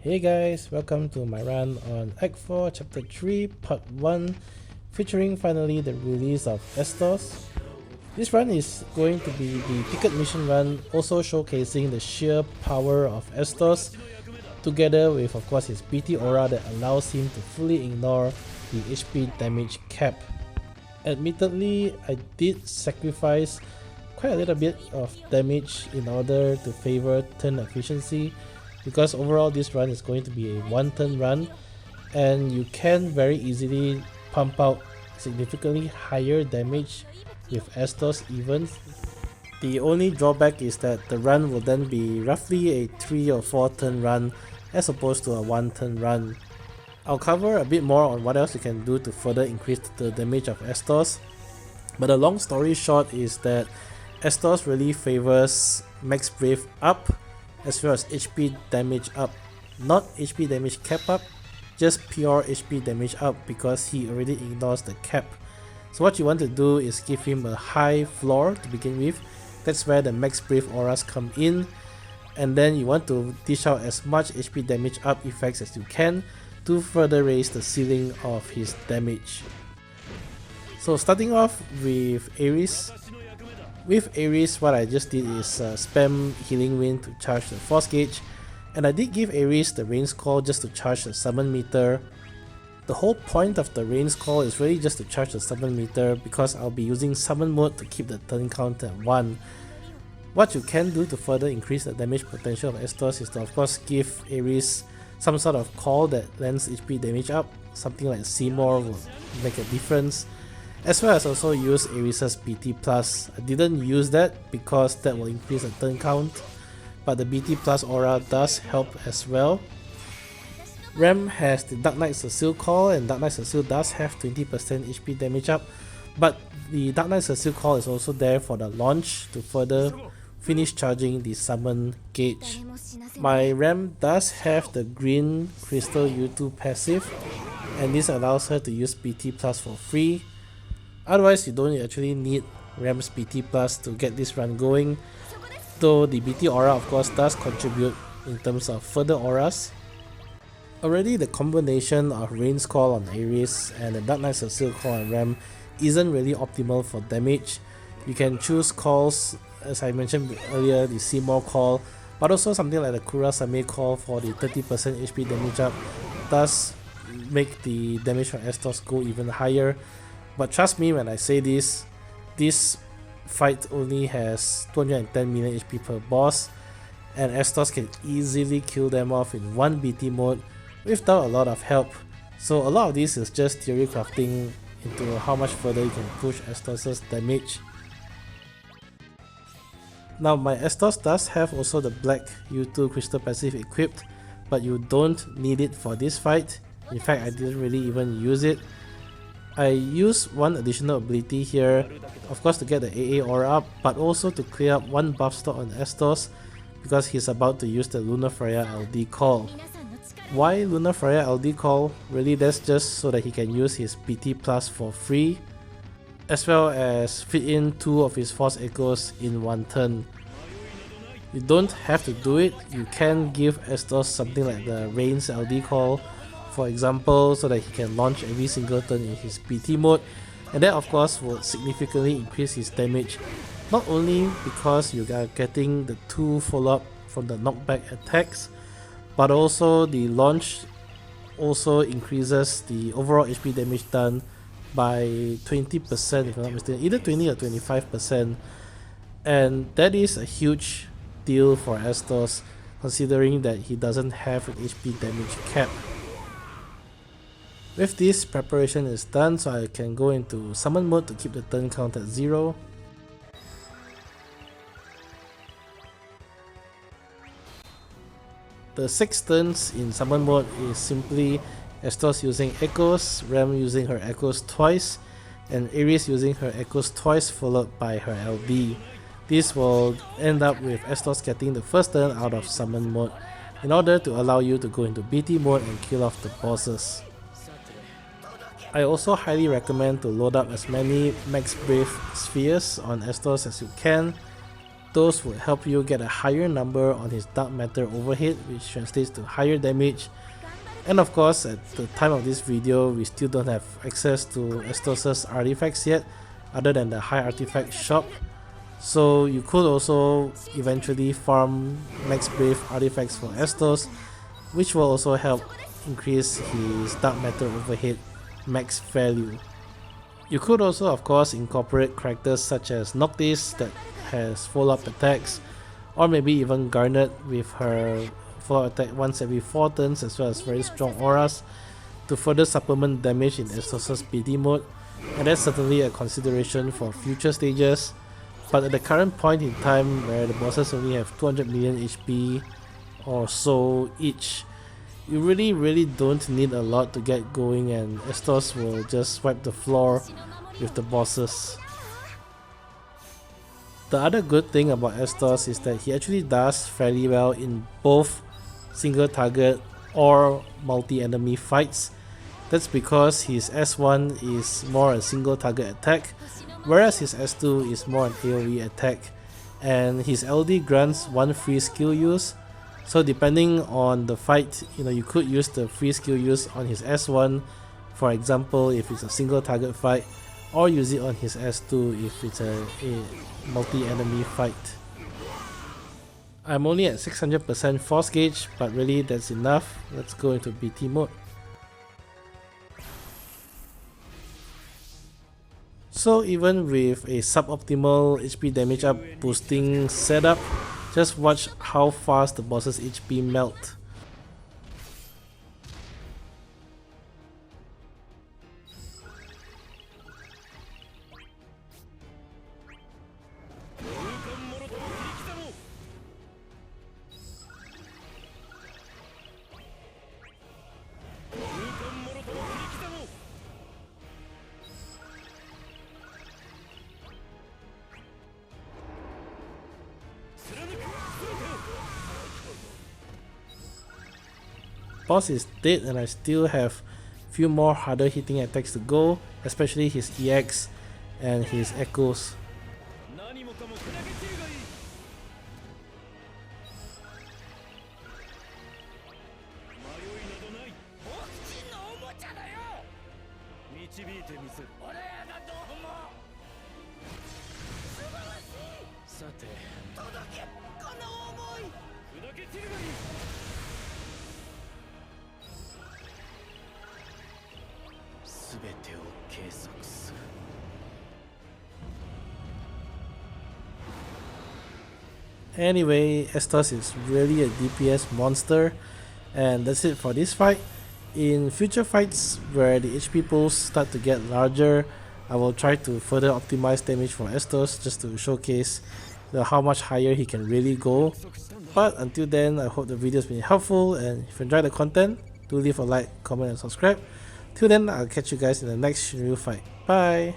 Hey guys, welcome to my run on Act 4 Chapter 3 Part 1, featuring finally the release of Astos. This run is going to be the ticket mission run, also showcasing the sheer power of Astos, together with of course his BT aura that allows him to fully ignore the HP damage cap. Admittedly, I did sacrifice quite a little bit of damage in order to favor turn efficiency, because overall this run is going to be a one turn run and you can very easily pump out significantly higher damage with Astos even. The only drawback is that the run will then be roughly a 3 or 4 turn run as opposed to a 1 turn run. I'll cover a bit more on what else you can do to further increase the damage of Astos, but the long story short is that Astos really favors mBRV up as well as HP damage up, not HP damage cap up, just pure HP damage up, because he already ignores the cap. So what you want to do is give him a high floor to begin with. That's where the mBRV auras come in, and then you want to dish out as much HP damage up effects as you can to further raise the ceiling of his damage. So starting off with Aerith. With Aerith, what I just did is spam Healing Wind to charge the Force Gauge, and I did give Aerith the Rain's Call just to charge the summon meter. The whole point of the Rain's Call is really just to charge the summon meter, because I'll be using summon mode to keep the turn count at 1. What you can do to further increase the damage potential of Astos is to of course give Aerith some sort of call that lands HP damage up. Something like Seymour will make a difference, as well as also use Aerith's BT+. I didn't use that because that will increase the turn count, but the BT+ aura does help as well. Rem has the Dark Knight Cecile call, and Dark Knight Cecile does have 20% HP damage up, but the Dark Knight Cecile call is also there for the launch to further finish charging the summon gauge. My Rem does have the green Crystal U2 passive, and this allows her to use BT+ for free. Otherwise, you don't actually need Rem's BT Plus to get this run going, though the BT aura of course does contribute in terms of further auras. Already the combination of Rain's Call on Aerith and the Dark Knight Cecile call on Rem isn't really optimal for damage. You can choose calls, as I mentioned earlier, the Seymour call, but also something like the Kurasame call for the 30% HP damage up does make the damage from Astos go even higher. But trust me when I say this fight only has 210 million HP per boss, and Astos can easily kill them off in one BT mode without a lot of help. So a lot of this is just theory crafting into how much further you can push Astos' damage. Now my Astos does have also the black U2 crystal passive equipped, but you don't need it for this fight. In fact, I didn't really even use it. I use one additional ability here, of course to get the AA aura up, but also to clear up one buff slot on Astos, because he's about to use the Lunafreya LD call. Why Lunafreya LD call? Really, that's just so that he can use his BT Plus for free, as well as fit in 2 of his Force Echoes in 1 turn. You don't have to do it. You can give Astos something like the Rain's LD call, for example, so that he can launch every single turn in his BT mode, and that of course will significantly increase his damage, not only because you are getting the 2 follow-up from the knockback attacks, but also the launch also increases the overall HP damage done by 20% if I'm not mistaken, either 20 or 25%, and that is a huge deal for Astos considering that he doesn't have an HP damage cap. With this, preparation is done, so I can go into summon mode to keep the turn count at 0. The 6 turns in summon mode is simply Astos using echoes, Rem using her echoes twice, and Aerith using her echoes twice followed by her LD. This will end up with Astos getting the first turn out of summon mode in order to allow you to go into BT mode and kill off the bosses. I also highly recommend to load up as many mBRV spheres on Astos as you can. those would help you get a higher number on his dark matter overhead, which translates to higher damage. And of course, at the time of this video, we still don't have access to Astos' artifacts yet, other than the high artifact shop. So you could also eventually farm max brave artifacts for Astos, which will also help increase his dark matter overhead max value. You could also of course incorporate characters such as Noctis that has follow-up attacks, or maybe even Garnet with her follow-up attack once every 4 turns, as well as very strong auras to further supplement damage in Astos' BT mode, and that's certainly a consideration for future stages. But at the current point in time where the bosses only have 200 million HP or so each, you really don't need a lot to get going, and Astos will just wipe the floor with the bosses. The other good thing about Astos is that he actually does fairly well in both single target or multi-enemy fights. That's because his S1 is more a single target attack, whereas his S2 is more an AoE attack, and his LD grants 1 free skill use. So depending on the fight, you could use the free skill use on his S1, for example if it's a single target fight, or use it on his S2 if it's a multi-enemy fight. I'm only at 600% force gauge, but really that's enough. Let's go into BT mode. So even with a suboptimal HP damage up boosting setup, just watch how fast the boss's HP melt. Boss is dead, and I still have few more harder hitting attacks to go, especially his EX and his echoes. Anyway, Astos is really a DPS monster, and that's it for this fight. In future fights where the HP pools start to get larger, I will try to further optimize damage for Astos just to showcase how much higher he can really go. But until then, I hope the video has been helpful, and if you enjoyed the content, do leave a like, comment and subscribe. Till then, I'll catch you guys in the next review fight. Bye!